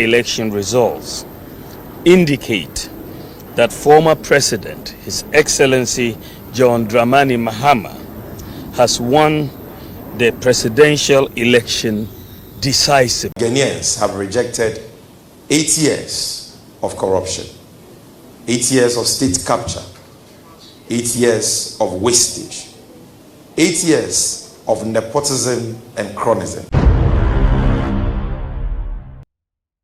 Election results indicate that former President, His Excellency John Dramani Mahama, has won the presidential election decisively. Ghanaians have rejected 8 years of corruption, 8 years of state capture, 8 years of wastage, 8 years of nepotism and chronism.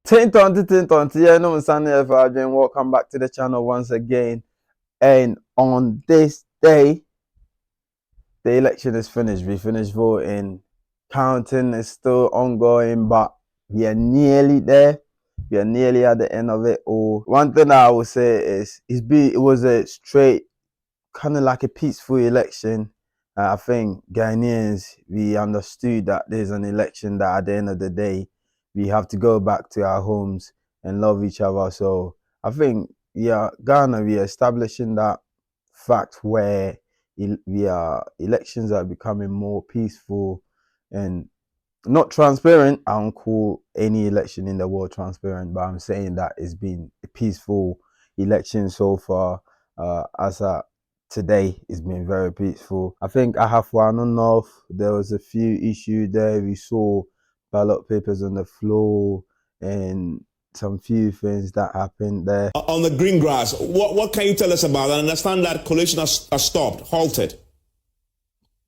2020, yeah, no Sunday, welcome back to the channel once again. And on this day, the election is finished. We finished voting. Counting is still ongoing, but we are nearly there. We are nearly at the end of it all. One thing I will say is it was a straight, kind of like a peaceful election. I think Ghanaians, we understood that there's an election that at the end of the day, we have to go back to our homes and love each other. So I think, yeah, Ghana, we are establishing that fact where elections are becoming more peaceful and not transparent. I don't call any election in the world transparent, but I'm saying that it's been a peaceful election so far. Today it's been very peaceful. I think I have one enough. There was a few issues there. We saw ballot papers on the floor and some few things that happened there. On the green grass, what can you tell us about? I understand that collation has stopped, halted.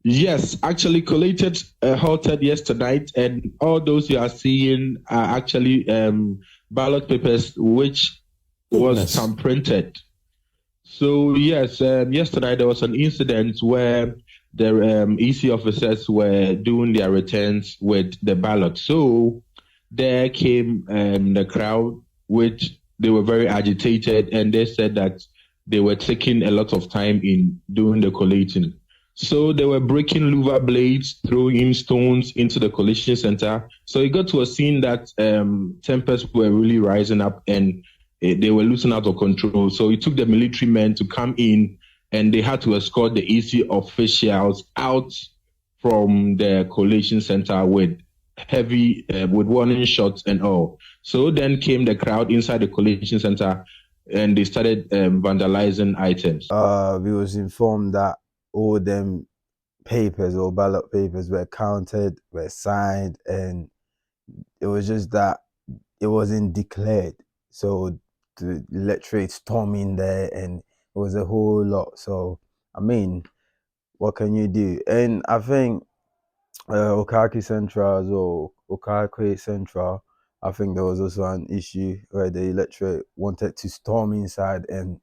Yes, actually collated halted yesterday, and all those you are seeing are actually ballot papers which was printed. So yes, yesterday there was an incident where the EC officers were doing their returns with the ballot. So there came the crowd, which they were very agitated, and they said that they were taking a lot of time in doing the collating. So they were breaking louver blades, throwing in stones into the collation center. So it got to a scene that tempers were really rising up and they were losing out of control. So it took the military men to come in and they had to escort the EC officials out from the collation center with heavy, with warning shots and all. So then came the crowd inside the collation center and they started vandalizing items. We was informed that all them papers or ballot papers were counted, were signed, and it was just that it wasn't declared. So the electorate storming there and it was a whole lot. So, I mean, what can you do? And I think Okaki Central or Okaki Central, I think there was also an issue where the electorate wanted to storm inside and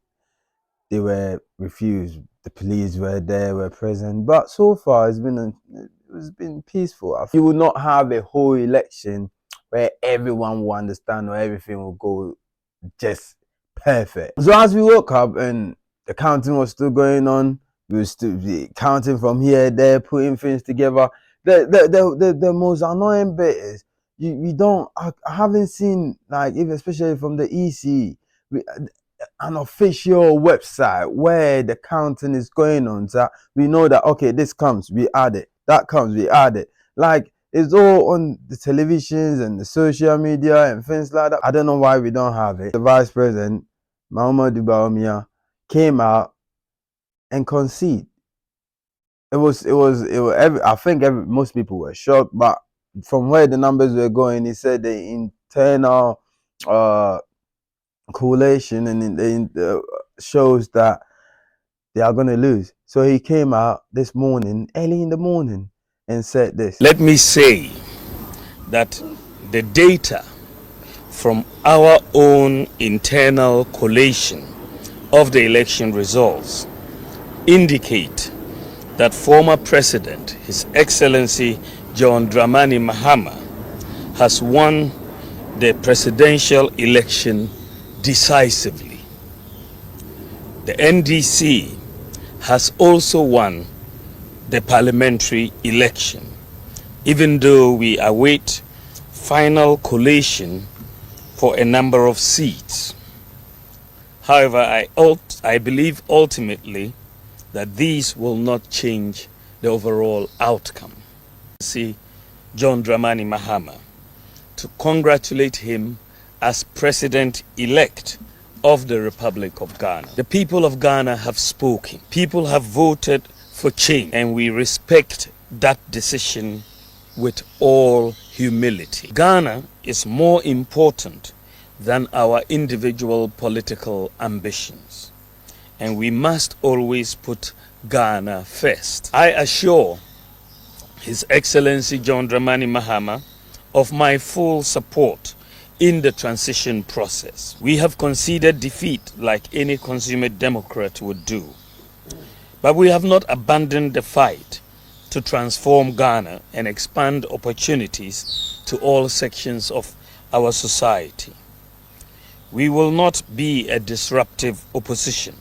they were refused. The police were there, were present, but so far it's been peaceful. You will not have a whole election where everyone will understand or everything will go just perfect. So as we woke up and the counting was still going on, we were still counting from here, there, putting things together. The most annoying bit is I haven't seen, like, even especially from the EC, an official website where the counting is going on, so we know that okay, this comes, we add it, that comes, we add it. Like, it's all on the televisions and the social media and things like that. I don't know why we don't have it. The Vice President, Mahama Bawumia, came out and conceded. I think most people were shocked, but from where the numbers were going, he said the internal collation and it shows that they are going to lose. So he came out this morning, early in the morning, and said this. Let me say that the data from our own internal collation of the election results indicate that former President, His Excellency John Dramani Mahama, has won the presidential election decisively. The NDC has also won the parliamentary election, even though we await final collation for a number of seats. However, I believe ultimately that these will not change the overall outcome. See John Dramani Mahama, to congratulate him as President-elect of the Republic of Ghana. The people of Ghana have spoken. People have voted for change, and we respect that decision with all humility. Ghana is more important than our individual political ambitions, and we must always put Ghana first. I assure His Excellency John Dramani Mahama of my full support in the transition process. We have conceded defeat like any consummate democrat would do, but we have not abandoned the fight to transform Ghana and expand opportunities to all sections of our society. We will not be a disruptive opposition,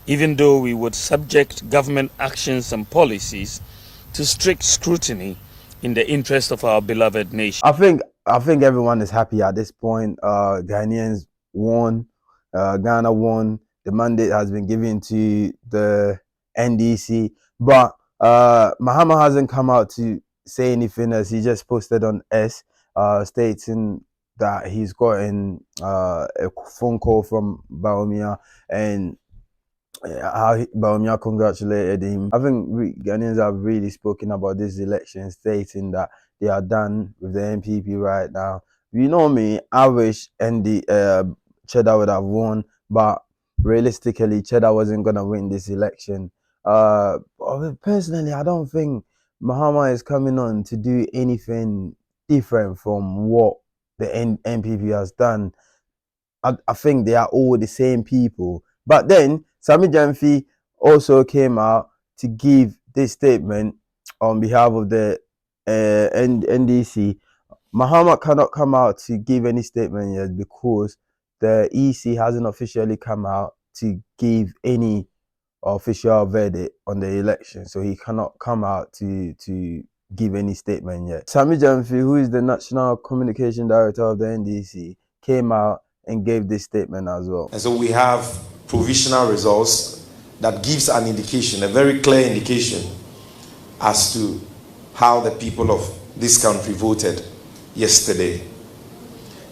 even though we would subject government actions and policies to strict scrutiny in the interest of our beloved nation. I think everyone is happy at this point. Ghanaians won. Ghana won. The mandate has been given to the NDC, but Mahama hasn't come out to say anything, as he just posted on S, stating that he's gotten a phone call from Bawumia, and how Bawumia congratulated him. I think Ghanaians have really spoken about this election, stating that they are done with the NPP right now. You know me, I wish Cheddar would have won, but realistically, Cheddar wasn't going to win this election. Personally, I don't think Mahama is coming on to do anything different from what the NPP has done. I think they are all the same people. But then Sami Jamfi also came out to give this statement on behalf of the NDC. Mahama cannot come out to give any statement yet because the EC hasn't officially come out to give any official verdict on the election. So he cannot come out to give any statement yet. Sami Jamfi, who is the National Communication Director of the NDC, came out and gave this statement as well. And so we have provisional results that gives an indication, a very clear indication as to how the people of this country voted yesterday.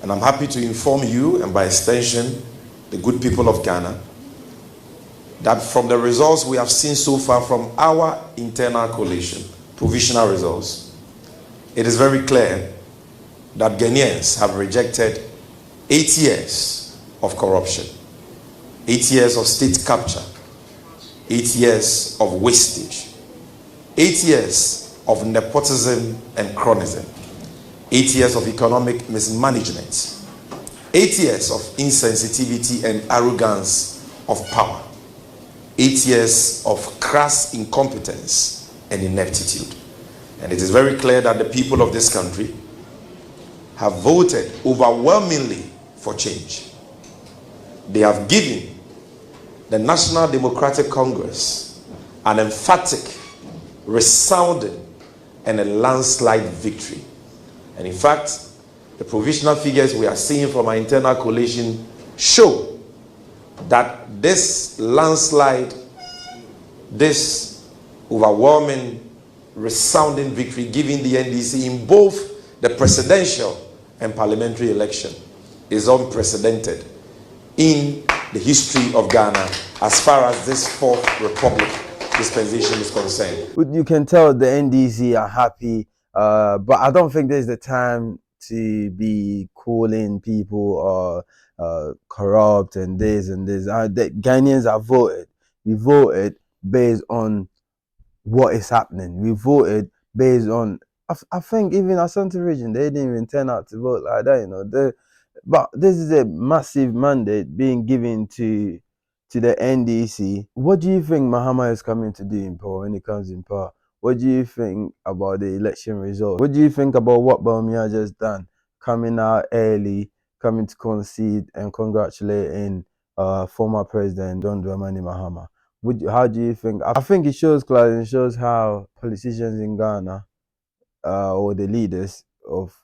And I'm happy to inform you, and by extension, the good people of Ghana, that from the results we have seen so far from our internal coalition, provisional results, it is very clear that Ghanaians have rejected 8 years of corruption, 8 years of state capture, 8 years of wastage, 8 years of nepotism and cronyism, 8 years of economic mismanagement, 8 years of insensitivity and arrogance of power, 8 years of crass incompetence and ineptitude. And it is very clear that the people of this country have voted overwhelmingly for change. They have given the National Democratic Congress an emphatic, resounding, and a landslide victory. And in fact, the provisional figures we are seeing from our internal coalition show that this landslide, this overwhelming, resounding victory given the NDC in both the presidential and parliamentary election is unprecedented in the history of Ghana as far as this Fourth Republic dispensation is concerned. You can tell the NDC are happy, but I don't think there's the time to be calling people corrupt and this and this. The Ghanaians have voted. We voted based on what is happening. We voted based on, I think even Asante region, they didn't even turn out to vote like that, you know. But this is a massive mandate being given to the NDC. What do you think Mahama is coming to do in power when he comes in power? What do you think about the election result? What do you think about what Bawumia just done? Coming out early, coming to concede and congratulating former President John Dramani Mahama. How do you think? I think it shows class and shows how politicians in Ghana or the leaders of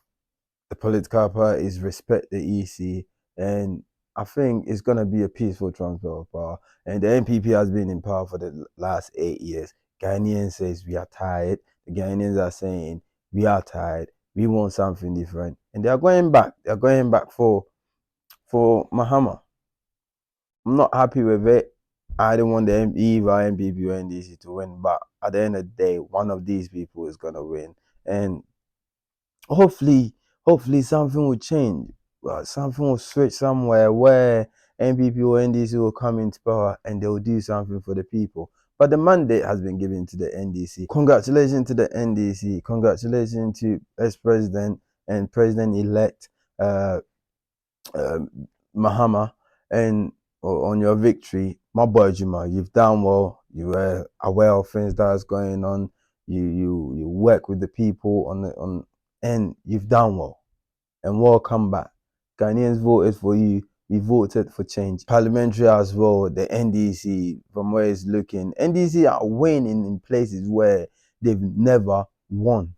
the political parties respect the EC, and I think it's going to be a peaceful transfer of power. And the NPP has been in power for the last 8 years. Ghanaians says we are tired. The Ghanaians are saying we are tired. We want something different. And they are going back. They are going back for for Mahama. I'm not happy with it. I don't want the either MPP or NDC to win, but at the end of the day, one of these people is gonna win, and hopefully something will change. Something will switch somewhere where MPP or NDC will come into power and they will do something for the people. But the mandate has been given to the NDC. Congratulations to the NDC. Congratulations to ex-president and president-elect Mahama, and on your victory. My boy Juma, you've done well. You were aware of things that's going on. You work with the people and you've done well. And welcome back. Ghanaians voted for you. We voted for change. Parliamentary as well, the NDC, from where it's looking, NDC are winning in places where they've never won.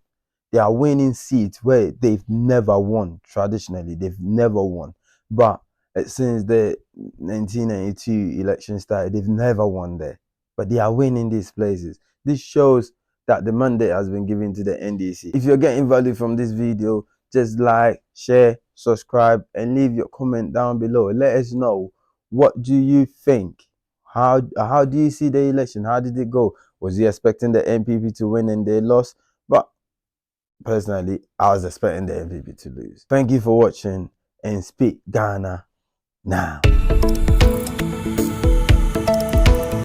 They are winning seats where they've never won. Traditionally, they've never won. But since the 1992 election started, they've never won there. But they are winning these places. This shows that the mandate has been given to the NDC. If you're getting value from this video, just like, share, subscribe, and leave your comment down below. Let us know, what do you think? How do you see the election? How did it go? Was he expecting the NPP to win and they lost? But personally, I was expecting the MVP to lose. Thank you for watching, and speak Ghana now.